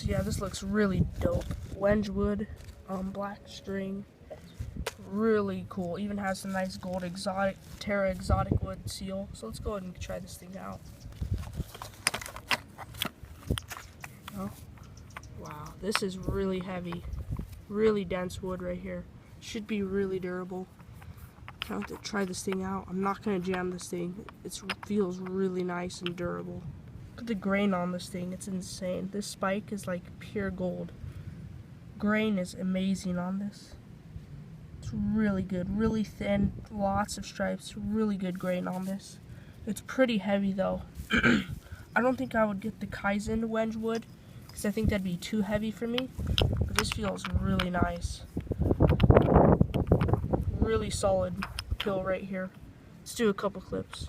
So yeah, this looks really dope. Wenge wood, black string, really cool. Even has some nice gold exotic Terra exotic wood seal. So let's go ahead and try this thing out. Oh, wow, this is really heavy, really dense wood right here. Should be really durable. I'll have to try this thing out. I'm not gonna jam this thing. It feels really nice and durable. Look at the grain on this thing, it's insane. This spike is like pure gold. Grain is amazing on this. It's really good, really thin, lots of stripes, really good grain on this. It's pretty heavy though. I don't think I would get the Kaizen wenge wood because I think that'd be too heavy for me, but this feels really nice. Really solid pill right here. Let's do a couple clips.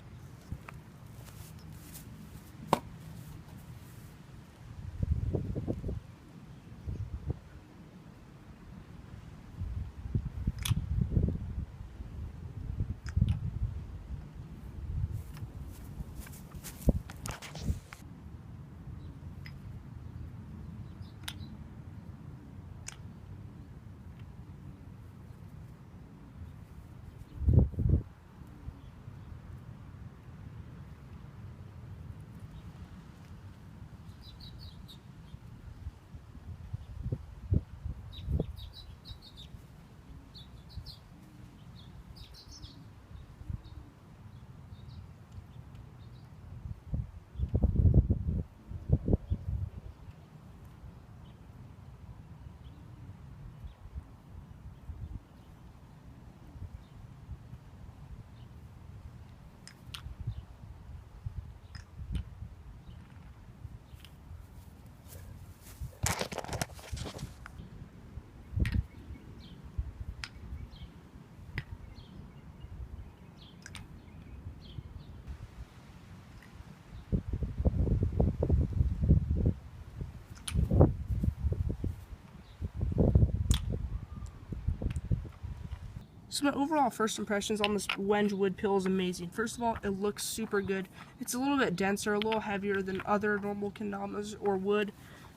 So my overall first impressions on this wenge wood pill is amazing. First of all, it looks super good. It's a little bit denser, a little heavier than other normal kendamas or wood,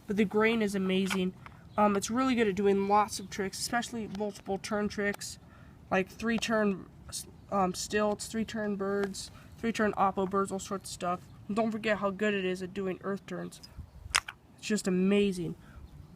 but the grain is amazing. It's really good at doing lots of tricks, especially multiple turn tricks, like 3-turn stilts, 3-turn birds, 3-turn oppo birds, all sorts of stuff. And don't forget how good it is at doing earth turns. It's just amazing.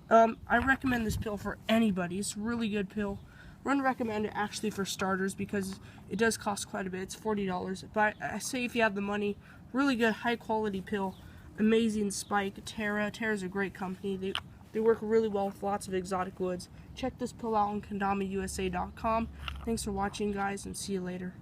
I recommend this pill for anybody. It's a really good pill. I wouldn't recommend it actually for starters because it does cost quite a bit. It's $40. But I say if you have the money, really good, high quality pill. Amazing spike. Terra. Terra's a great company. They work really well with lots of exotic woods. Check this pill out on kendamausa.com. Thanks for watching, guys, and see you later.